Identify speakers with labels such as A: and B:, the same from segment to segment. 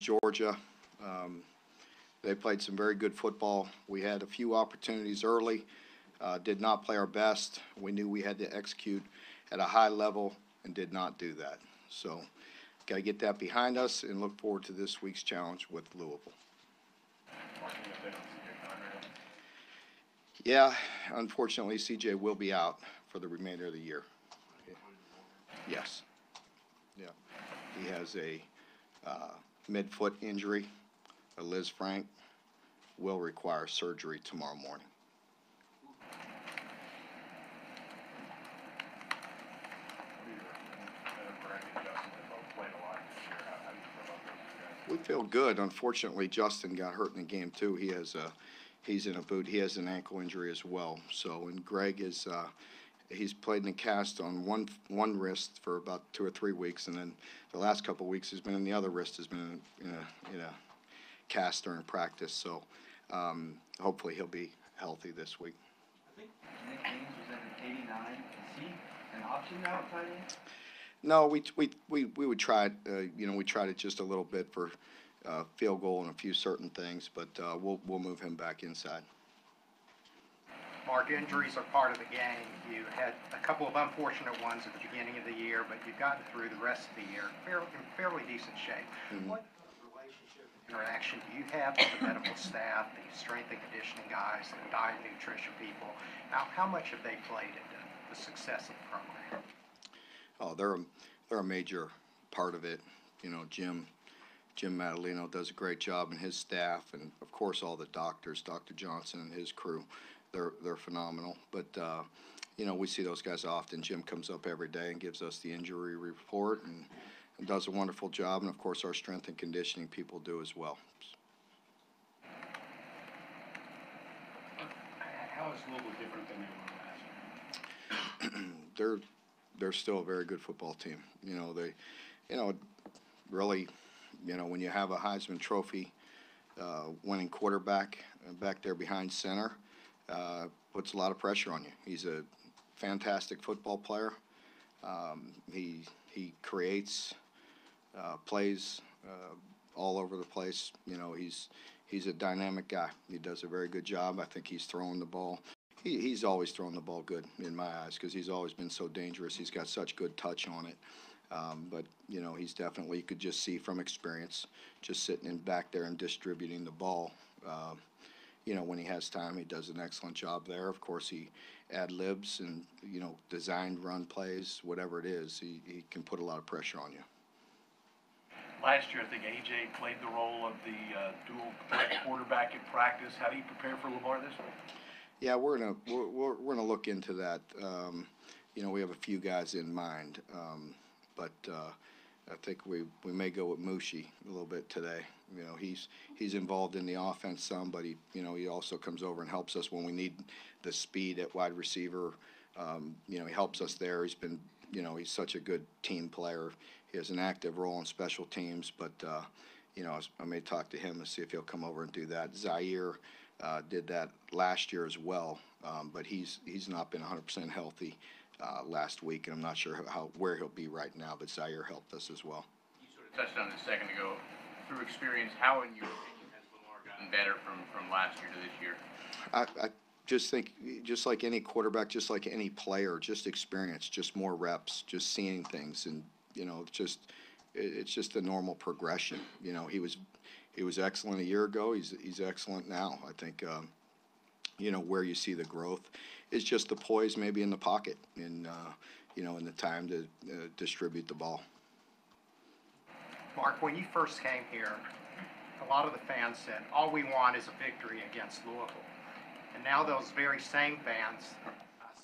A: Georgia. They played some very good football. We had a few opportunities early, did not play our best. We knew we had to execute at a high level and did not do that. So got to get that behind us and look forward to this week's challenge with Louisville. Yeah, unfortunately, CJ will be out for the remainder of the year. Yes. Yeah. He has a mid-foot injury. Liz Frank will require surgery tomorrow morning. We feel good. Unfortunately, Justin got hurt in the game too. He's in a boot. He has an ankle injury as well. So, and Greg is he's played in a cast on one wrist for about 2 or 3 weeks, and then the last couple of weeks he's been in the other wrist, has been in a cast during practice. So hopefully he'll be healthy this week.
B: I think Nick Haynes was at an 89. Is he an option now at tight end?
A: No, we would try it. We tried it just a little bit for field goal and a few certain things, but we'll move him back inside.
C: Mark, injuries are part of the game. You had a couple of unfortunate ones at the beginning of the year, but you've gotten through the rest of the year in fairly decent shape. Mm-hmm. What relationship and interaction do you have with the medical staff, the strength and conditioning guys, the diet and nutrition people? How much have they played into the success of the program?
A: Oh, they're a major part of it. Jim Matalino does a great job, and his staff, and of course all the doctors, Dr. Johnson and his crew. They're phenomenal. But we see those guys often. Jim comes up every day and gives us the injury report and does a wonderful job. And of course our strength and conditioning people do as well.
D: How is Louisville different than they were last year?
A: They're still a very good football team. Really, when you have a Heisman Trophy winning quarterback back there behind center, puts a lot of pressure on you. He's a fantastic football player. He creates plays all over the place. He's a dynamic guy. He does a very good job. I think he's throwing the ball. He's always thrown the ball good in my eyes because he's always been so dangerous. He's got such good touch on it. But he's definitely, you could just see from experience, just sitting in back there and distributing the ball. When he has time, he does an excellent job there. Of course, he ad-libs and, designed run plays, whatever it is, he can put a lot of pressure on you.
D: Last year, I think A.J. played the role of the dual threat quarterback in practice. How do you prepare for Lamar this week?
A: Yeah, we're gonna look into that. We have a few guys in mind, but I think we may go with Mushi a little bit today. He's involved in the offense some, but he also comes over and helps us when we need the speed at wide receiver. He helps us there. He's been, he's such a good team player. He has an active role in special teams, but I may talk to him and see if he'll come over and do that. Zaire did that last year as well, but he's not been 100% healthy last week, and I'm not sure where he'll be right now, but Zaire helped us as well.
E: You sort of touched on it a second ago. Through experience, how, in your opinion, has Lamar gotten better from last year to this year?
A: I just think, just like any quarterback, just like any player, just experience, just more reps, just seeing things, and it's just a normal progression. He was excellent a year ago. He's excellent now. I think where you see the growth is just the poise maybe in the pocket and in the time to distribute the ball.
C: Mark, when you first came here, a lot of the fans said, all we want is a victory against Louisville. And now those very same fans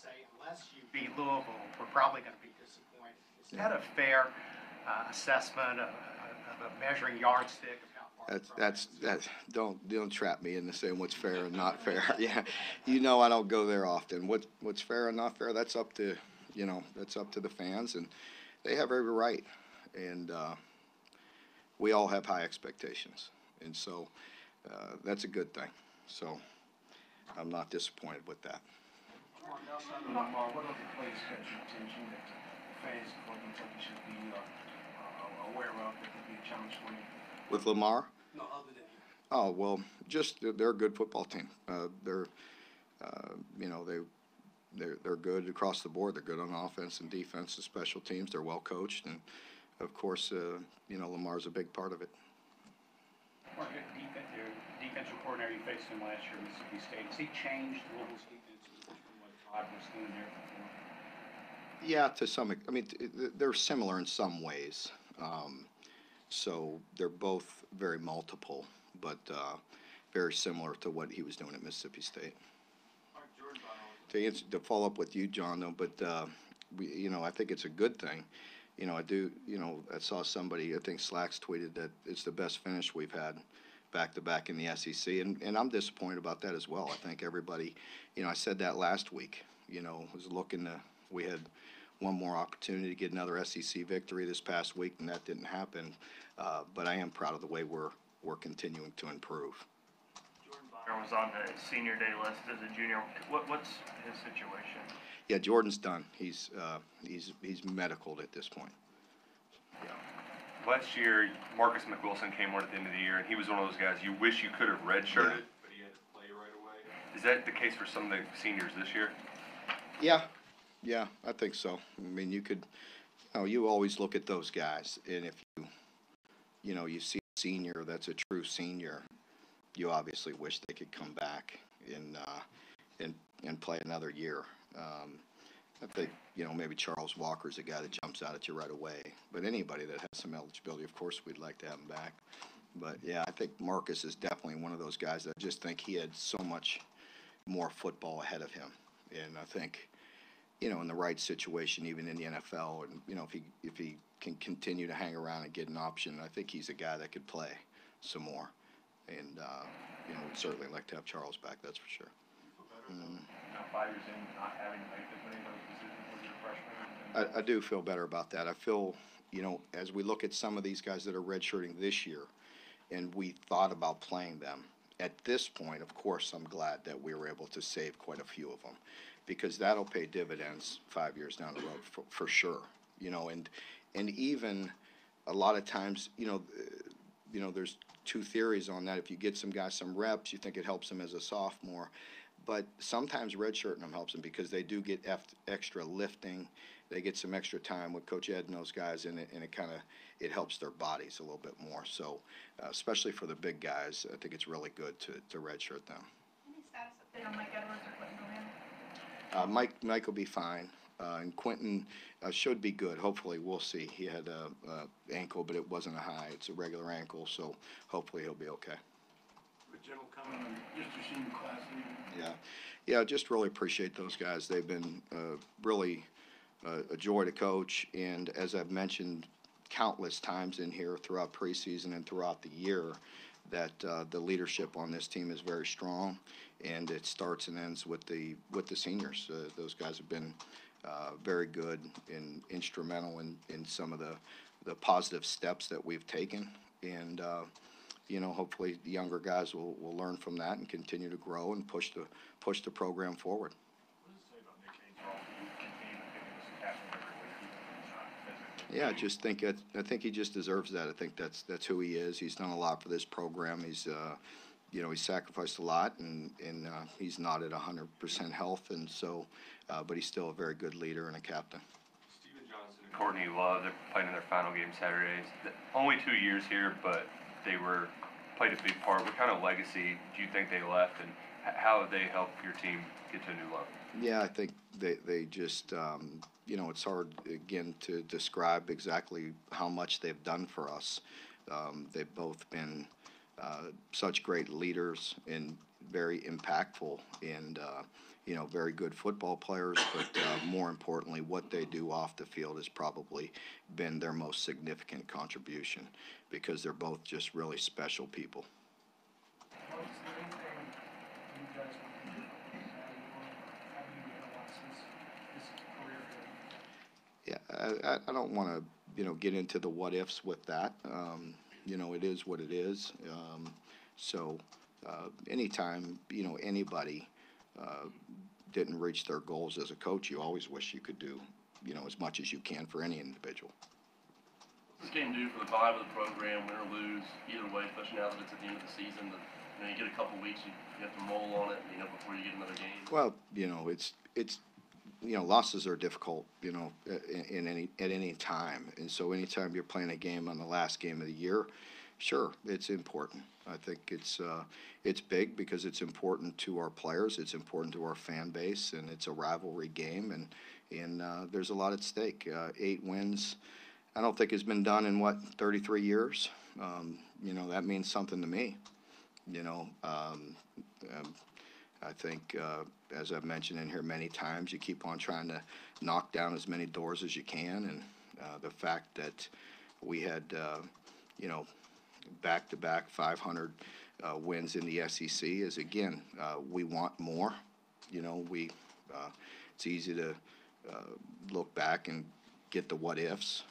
C: say, unless you beat Louisville, we're probably going to be disappointed. Is that a fair assessment of a measuring yardstick of how far?
A: Don't trap me into saying what's fair and not fair. Yeah, I don't go there often. What's fair and not fair? That's up to the fans, and they have every right. And we all have high expectations, and so that's a good thing. So I'm not disappointed with that.
D: What other plays catch your attention that fans for Kentucky should be aware of that could be a challenge for you?
A: With Lamar?
F: No, other than him.
A: Oh, well, just, they're a good football team. You know, they're good across the board. They're good on offense and defense and special teams. They're well coached, and of course, you know, Lamar's a big part of it.
G: Mark, the defensive coordinator you faced him last year at Mississippi State, has he changed Louisville's defense from what Todd was doing there before?
A: Yeah, to some, I mean, they're similar in some ways. So they're both very multiple, but very similar to what he was doing at Mississippi State. To follow up with you, John, though, but you know, I think it's a good thing. You know, I saw somebody, I think Slacks tweeted that it's the best finish we've had back-to-back in the SEC, and I'm disappointed about that as well. I think everybody, you know, I said that last week, you know, was looking to, we had one more opportunity to get another SEC victory this past week, and that didn't happen. But I am proud of the way we're continuing to improve.
H: Jordan Bonner was on the senior day list as a junior. What's his situation?
A: Yeah, Jordan's done. He's medicaled at this point. Yeah.
I: Last year, Marcus McWilson came on at the end of the year, and he was one of those guys you wish you could have redshirted, but he had to play right away. Is that the case for some of the seniors this year?
A: Yeah, I think so. I mean, you could, you know, you always look at those guys, and if you know, you see a senior that's a true senior, you obviously wish they could come back and play another year. I think, you know, maybe Charles Walker's a guy that jumps out at you right away. But anybody that has some eligibility, of course, we'd like to have him back. But, yeah, I think Marcus is definitely one of those guys that I just think he had so much more football ahead of him. And I think, you know, in the right situation, even in the NFL, and, you know, if he can continue to hang around and get an option, I think he's a guy that could play some more. And, you know, we'd certainly like to have Charles back, that's for sure.
D: Now 5 years in, not having to make as many of those decisions as your freshman.
A: I do feel better about that. I feel, you know, as we look at some of these guys that are redshirting this year, and we thought about playing them, at this point, of course, I'm glad that we were able to save quite a few of them, because that'll pay dividends 5 years down the road for sure. You know, and even a lot of times, you know, there's two theories on that. If you get some guys some reps, you think it helps them as a sophomore. But sometimes redshirting them helps them because they do get extra lifting. They get some extra time with Coach Ed and those guys, and it helps their bodies a little bit more. So, especially for the big guys, I think it's really good to redshirt them.
J: Any status update on Mike Edwards or Quentin O'Hanlon?
A: Mike will be fine, and Quentin should be good. Hopefully, we'll see. He had a ankle, but it wasn't a high. It's a regular ankle, so hopefully he'll be okay.
F: Jim will come in just a senior class leader.
A: Yeah, just really appreciate those guys. They've been really a joy to coach, and as I've mentioned countless times in here throughout preseason and throughout the year, that the leadership on this team is very strong, and it starts and ends with the seniors. Those guys have been very good and instrumental in some of the positive steps that we've taken, and you know, hopefully the younger guys will learn from that and continue to grow and push the program forward.
D: What does it say about Nick Haynes' role in continuing to pick this captain every week?
A: Yeah, I think he just deserves that. I think that's who he is. He's done a lot for this program. He's you know, he's sacrificed a lot, and he's not at 100% health, and so but he's still a very good leader and a captain.
I: Steven Johnson and Courtney Love, they're playing in their final game Saturdays. Only 2 years here, but they played a big part. What kind of legacy do you think they left, and how have they helped your team get to a new level?
A: Yeah, I think they just, you know, it's hard, again, to describe exactly how much they've done for us. They've both been such great leaders and very impactful and, you know, very good football players, but more importantly, what they do off the field has probably been their most significant contribution, because they're both just really special people.
F: What's the main thing you guys want to do? How do you get a lot since his career here?
A: Yeah, I don't want to, you know, get into the what ifs with that. You know, it is what it is. So anytime, you know, anybody didn't reach their goals as a coach, you always wish you could do, you know, as much as you can for any individual.
K: This game do for the vibe of the program, win or lose, either way, especially now that it's at the end of the season. That, you get a couple weeks, you have to mull on it, before you get another game.
A: Well, it's losses are difficult, at any time. And so anytime you're playing a game on the last game of the year, sure, it's important. I think it's big because it's important to our players, it's important to our fan base, and it's a rivalry game, and there's a lot at stake. 8 wins, I don't think has been done in 33 years. That means something to me. I think, as I've mentioned in here many times, you keep on trying to knock down as many doors as you can, and the fact that we had, back-to-back 500 wins in the SEC is, again, we want more. It's easy to look back and get the what-ifs.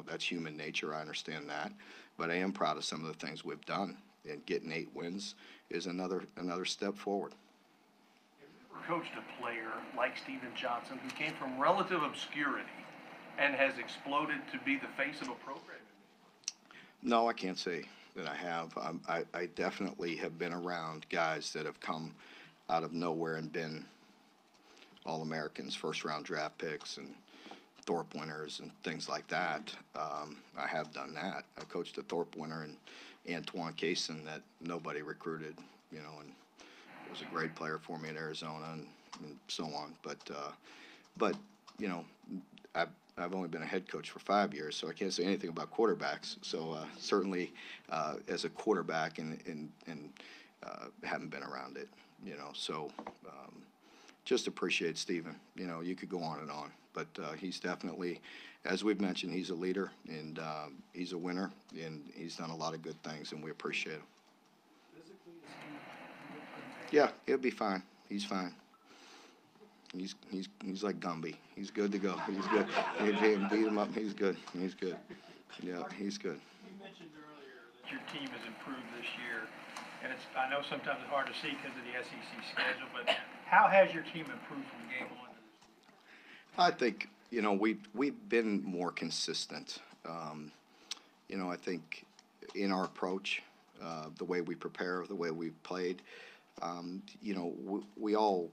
A: That's human nature, I understand that. But I am proud of some of the things we've done, and getting 8 wins is another step forward.
D: Coached a player like Steven Johnson who came from relative obscurity and has exploded to be the face of a program?
A: No, I can't say that I have. I definitely have been around guys that have come out of nowhere and been All-Americans, first-round draft picks, and Thorpe winners and things like that. I have done that. I coached a Thorpe winner and Antoine Cason that nobody recruited, and was a great player for me in Arizona and so on. But I've only been a head coach for 5 years, so I can't say anything about quarterbacks. So certainly as a quarterback and haven't been around it, So just appreciate Steven. You could go on and on, but he's definitely, as we've mentioned, he's a leader, and he's a winner, and he's done a lot of good things, and we appreciate him. Yeah, he'll be fine. He's fine. He's like Gumby. He's good to go. He's good. Beat him up. He's good. He's good. Yeah, he's good.
F: You mentioned earlier that your team has improved this year, and I know sometimes it's hard to see because of the SEC schedule, but how has your team improved from game 1 to this week?
A: I think we've been more consistent. I think in our approach, the way we prepare, the way we've played. We all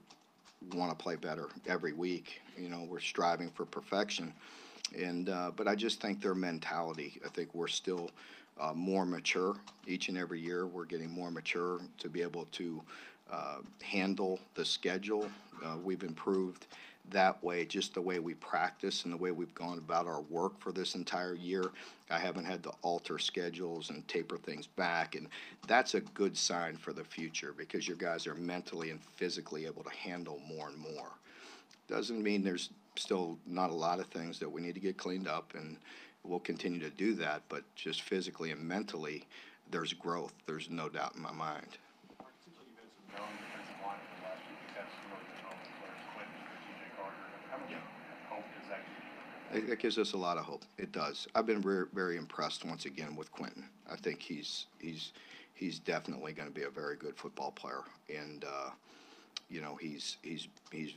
A: want to play better every week. We're striving for perfection, but I just think their mentality. I think we're still more mature each and every year. We're getting more mature to be able to handle the schedule. We've improved that way, just the way we practice and the way we've gone about our work for this entire year. I haven't had to alter schedules and taper things back, and that's a good sign for the future because your guys are mentally and physically able to handle more and more. Doesn't mean there's still not a lot of things that we need to get cleaned up, and we'll continue to do that, but just physically and mentally, there's growth. There's no doubt in my mind.
D: It seems like you've been some young defensive line for the last few weeks. That's really been known players, Quentin or TJ Carter. How much hope does that give you?
A: It gives us a lot of hope. It does. I've been very, very impressed once again with Quentin. I think he's definitely going to be a very good football player, and he's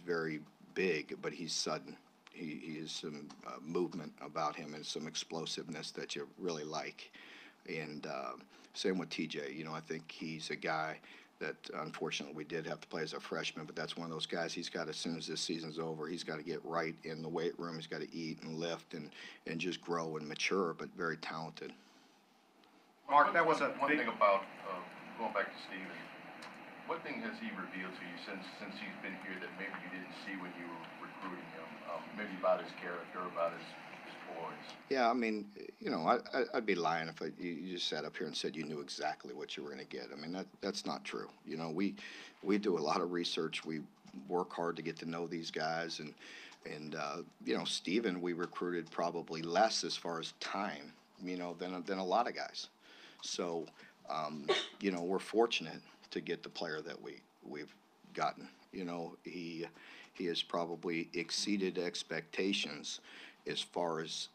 A: very big, but he's sudden. He has some movement about him and some explosiveness that you really like. And same with TJ. I think he's a guy that unfortunately we did have to play as a freshman, but that's one of those guys he's got, as soon as this season's over, he's got to get right in the weight room. He's got to eat and lift and just grow and mature, but very talented.
C: Mark, that was
L: one thing about going back to Steven. What thing has he revealed to you since he's been here that maybe you didn't see when you were recruiting him? Maybe about his character, about his poise.
A: Yeah, I mean, I'd be lying if you just sat up here and said you knew exactly what you were going to get. I mean, that's not true. We do a lot of research. We work hard to get to know these guys, and Steven, we recruited probably less as far as time, than a lot of guys. So, we're fortunate to get the player that we've gotten. He has probably exceeded expectations as far as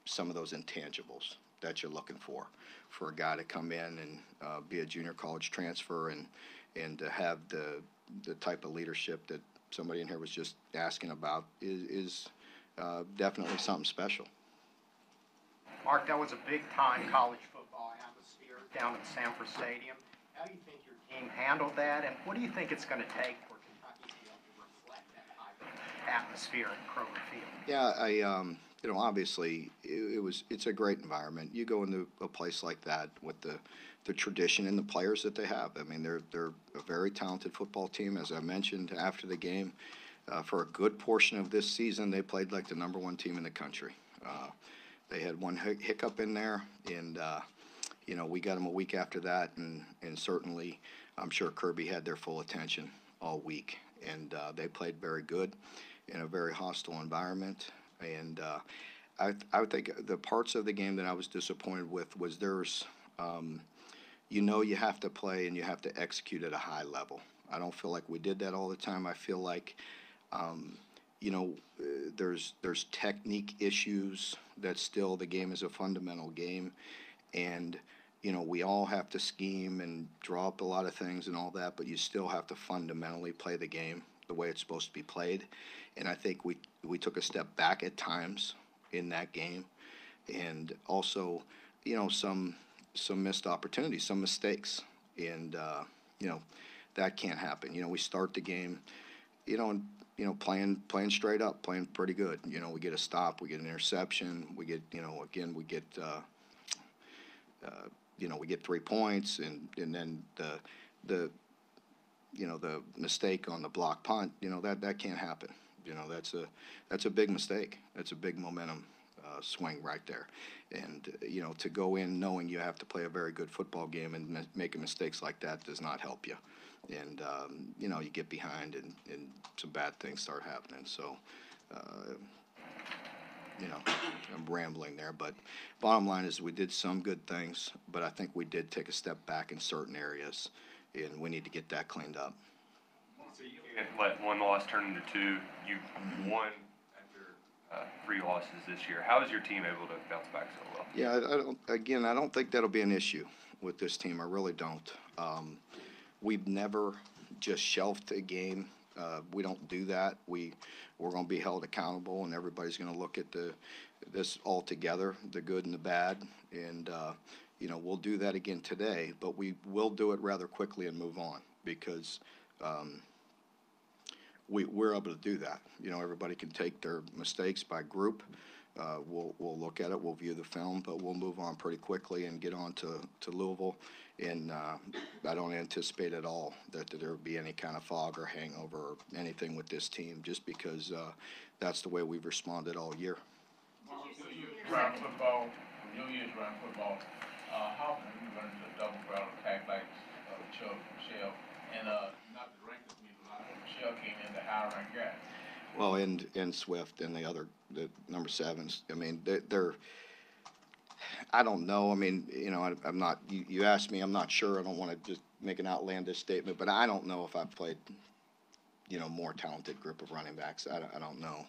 A: some of those intangibles that you're looking for a guy to come in and be a junior college transfer and to have the type of leadership that somebody in here was just asking about is definitely something special.
C: Mark, that was a big-time college football atmosphere down at Sanford Stadium. How do you think your team handled that, and what do you think it's going to take for Kentucky to be able to reflect that type of atmosphere at Kroger Field?
A: Yeah, you know, obviously it's a great environment. You go into a place like that with the tradition and the players that they have. I mean, they're a very talented football team. As I mentioned after the game, for a good portion of this season, they played like the #1 team in the country. They had one hiccup in there, and you know, we got them a week after that, and certainly I'm sure Kirby had their full attention all week, and they played very good in a very hostile environment. And I would think the parts of the game that I was disappointed with was you know, you have to play and you have to execute at a high level. I don't feel like we did that all the time. I feel like, you know, there's technique issues that still the game is a fundamental game. And, you know, we all have to scheme and draw up a lot of things and all that, but you still have to fundamentally play the game the way it's supposed to be played. And I think we took a step back at times in that game. And also, you know, some missed opportunities, some mistakes. And, you know, that can't happen. You know, we start the game, you know, playing straight up, playing pretty good. You know, we get a stop, we get an interception, we get, you know, again, we get, you know, we get 3 points, and then the you know, the mistake on the block punt, you know, that can't happen. You know, that's a big mistake. That's a big momentum swing right there. And, you know, to go in knowing you have to play a very good football game and making mistakes like that does not help you. And, you know, you get behind and some bad things start happening. So, you know, I'm rambling there. But bottom line is we did some good things, but I think we did take a step back in certain areas, and we need to get that cleaned up.
I: So you can't let one loss turn into two. You've won after 3 losses this year. How is your team able to bounce back so well?
A: Yeah, I don't think that'll be an issue with this team. I really don't. We've never just shelved a game. We don't do that. We're going to be held accountable, and everybody's going to look at this all together, the good and the bad. And, you know, we'll do that again today, but we will do it rather quickly and move on, because we're able to do that. You know, everybody can take their mistakes by group. We'll look at it, we'll view the film, but we'll move on pretty quickly and get on to Louisville. And I don't anticipate at all that there would be any kind of fog or hangover or anything with this team, just because that's the way we've responded all year.
L: Around football, your years around football, how often have you run into a double barrel attack like Chubb and Michelle? And not the rankings mean a lot, but Michelle came in the higher ranked guy.
A: Well, and Swift and the number 7s. I mean, they're I don't know. I mean, you know, I'm not. You asked me. I'm not sure. I don't want to just make an outlandish statement, but I don't know if I've played, you know, more talented group of running backs. I don't know.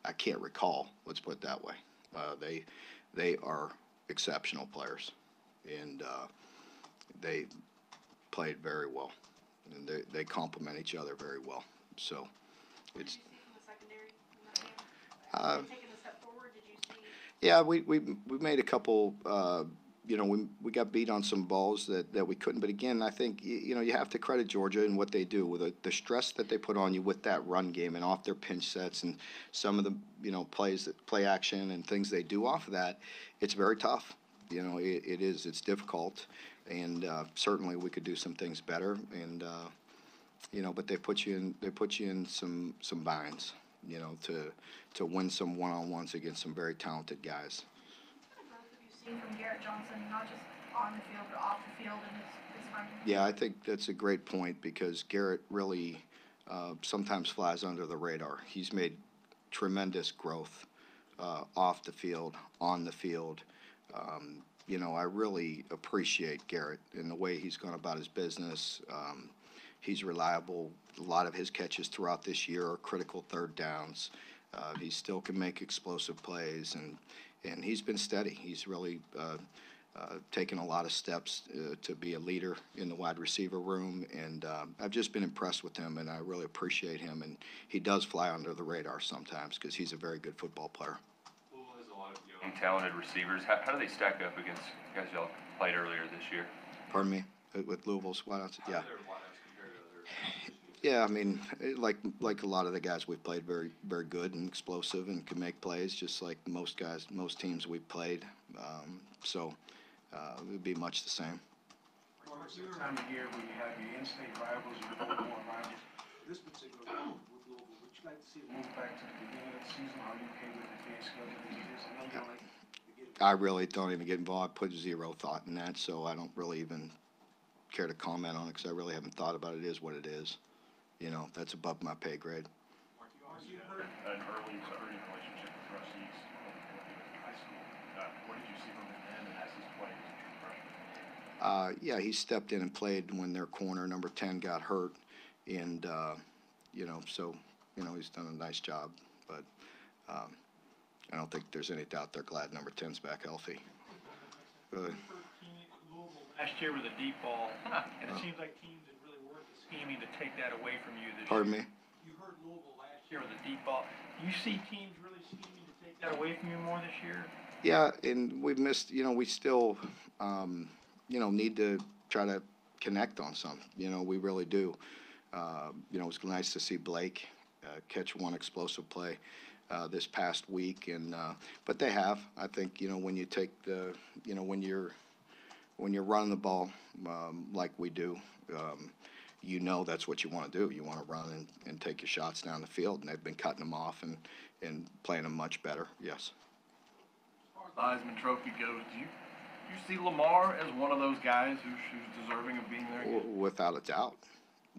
A: I can't recall. Let's put it that way. They are exceptional players, and they played very well, and they complement each other very well. So it's. Yeah, we made a couple. You know, we got beat on some balls that we couldn't. But again, I think you know, you have to credit Georgia and what they do with the stress that they put on you with that run game and off their pinch sets and some of the, you know, play action and things they do off of that. It's very tough. You know, it is. It's difficult, and certainly we could do some things better. And you know, but they put you in some binds. You know, to win some one-on-ones against some very talented guys.
J: What kind of growth have you seen from Garrett Johnson, not just on the field, but off the field in his time?
A: Yeah, I think that's a great point, because Garrett really sometimes flies under the radar. He's made tremendous growth off the field, on the field. You know, I really appreciate Garrett and the way he's gone about his business. He's reliable. A lot of his catches throughout this year are critical third downs. He still can make explosive plays, and he's been steady. He's really taken a lot of steps to be a leader in the wide receiver room, and I've just been impressed with him, and I really appreciate him. And he does fly under the radar sometimes because he's a very good football player.
I: Louisville has a lot of young young, talented receivers. How do they stack up against guys y'all played earlier this year?
A: Pardon me? With Louisville's wideouts? Yeah.
I: How do their wideouts compare to other competition?
A: Yeah, I mean, like a lot of the guys we've played, very very good and explosive and can make plays, just like most guys, most teams we've played. So it would be much the same.
M: Well, it's the time of year when you have your in-state rivals, your Baltimore rivals. This particular round with Louisville, would you like to see it move back to the beginning of the season? Are you okay with the advanced schedule as it is? I know you don't like to get.
A: I really don't even get involved. I put zero thought in that, so I don't really even care to comment on it because I really haven't thought about it. It is what it is. You know, that's above my pay grade.
H: Mark, you obviously had an early relationship with Russ East when he was in high school. What did you see from him then, and as he's played as a true freshman?
A: Yeah, he stepped in and played when their corner, number 10, got hurt. And, so, he's done a nice job. But I don't think there's any doubt they're glad number 10's back healthy.
F: Louisville last year with a deep ball, and it seems like teams have really worked the scheming to take that away from you this year.
A: Pardon me?
F: You heard Louisville last year with a deep ball. You see teams really scheming to take that away from you more this year?
A: Yeah, and we've missed, we still, need to try to connect on some. We really do. It was nice to see Blake catch one explosive play this past week, but they have. I think when you take when you're running the ball like we do, that's what you want to do. You want to run and take your shots down the field, and they've been cutting them off and playing them much better. Yes.
D: As far as the Heisman Trophy goes, do you see Lamar as one of those guys who's deserving of being there again?
A: Without a doubt.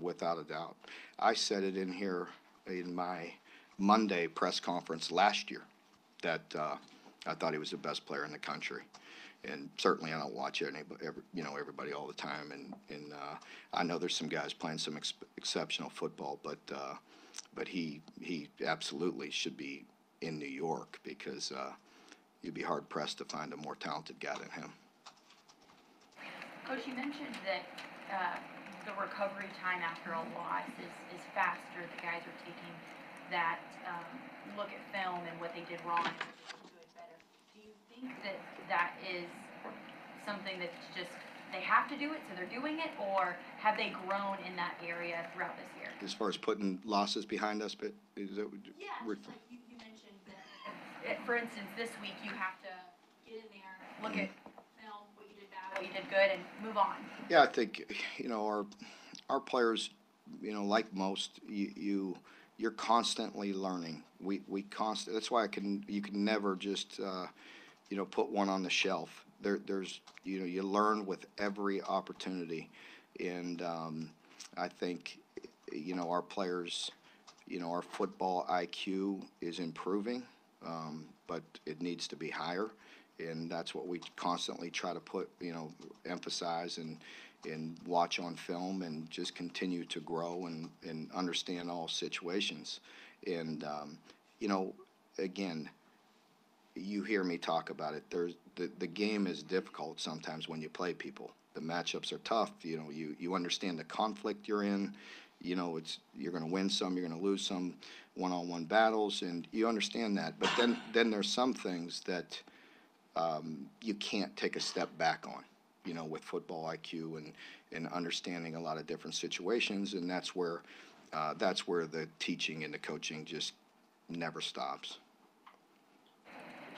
A: Without a doubt. I said it in here in my Monday press conference last year that I thought he was the best player in the country. And certainly I don't watch everybody all the time. And I know there's some guys playing some exceptional football, but he absolutely should be in New York because you'd be hard-pressed to find a more talented guy than him.
N: Coach, you mentioned that the recovery time after a loss is faster. The guys are taking that look at film and what they did wrong and do it better. Do you think that is something that's just they have to do it, so they're doing it, or have they grown in that area throughout this year?
A: As far as putting losses behind us, but is that
N: yeah, like you mentioned that, for instance, this week you have to get in there, look at film, what you did bad, what you did good, and move on.
A: Yeah, I think our players, like most, you're constantly learning. We that's why you can never just put one on the shelf. There's you learn with every opportunity, and I think our players, our football IQ is improving, but it needs to be higher. And that's what we constantly try to emphasize and watch on film and just continue to grow and understand all situations. And, again, you hear me talk about it. The game is difficult sometimes when you play people. The matchups are tough. You understand the conflict you're in. You're going to win some, you're going to lose some one-on-one battles, and you understand that. But then there's some things that you can't take a step back on, with football IQ and understanding a lot of different situations, and that's where the teaching and the coaching just never stops.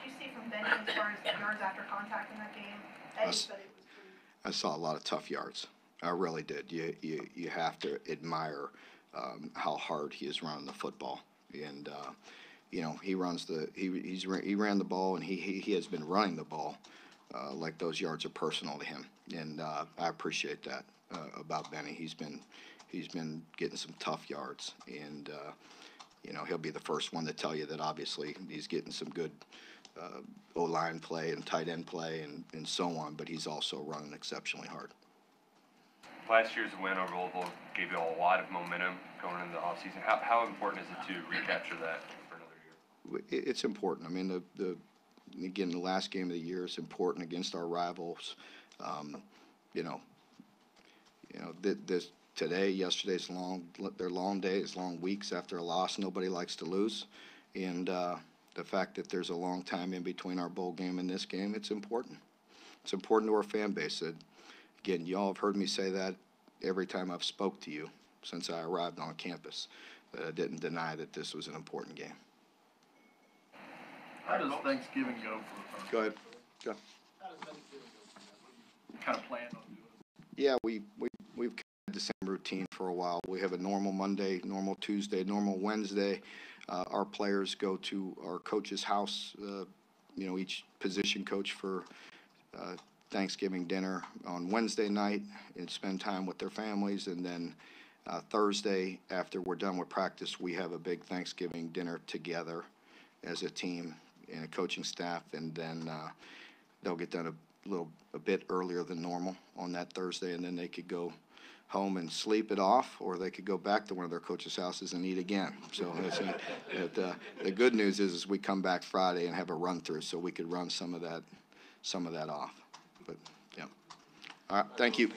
J: Did you see from Benny as far as yards after contact in that game? Eddie said it was pretty. I
A: saw a lot of tough yards. I really did. You have to admire how hard he is running the football, and he ran the ball, and he has been running the ball like those yards are personal to him, and I appreciate that about Benny. He's been getting some tough yards, and he'll be the first one to tell you that obviously he's getting some good O-line play and tight end play and so on, but he's also running exceptionally hard.
I: Last year's win over Louisville gave you a lot of momentum going into the offseason. How important is it to recapture that for another year?
A: It's important. I mean, the last game of the year is important against our rivals. Yesterday's their long days, long weeks after a loss. Nobody likes to lose, and the fact that there's a long time in between our bowl game and this game, it's important. It's important to our fan base. Again, y'all have heard me say that every time I've spoke to you since I arrived on campus. I didn't deny that this was an important game.
H: How does Thanksgiving go for
A: Go ahead. Go.
H: kind of plan on doing?
A: Yeah, we've had the same routine for a while. We have a normal Monday, normal Tuesday, normal Wednesday. Our players go to our coach's house, each position coach for Thanksgiving dinner on Wednesday night and spend time with their families. And then Thursday, after we're done with practice, we have a big Thanksgiving dinner together as a team and a coaching staff. And then they'll get done a bit earlier than normal on that Thursday, and then they could go home and sleep it off, or they could go back to one of their coaches' houses and eat again. So the good news is we come back Friday and have a run through, so we could run some of that off. But yeah. All right. Thank you.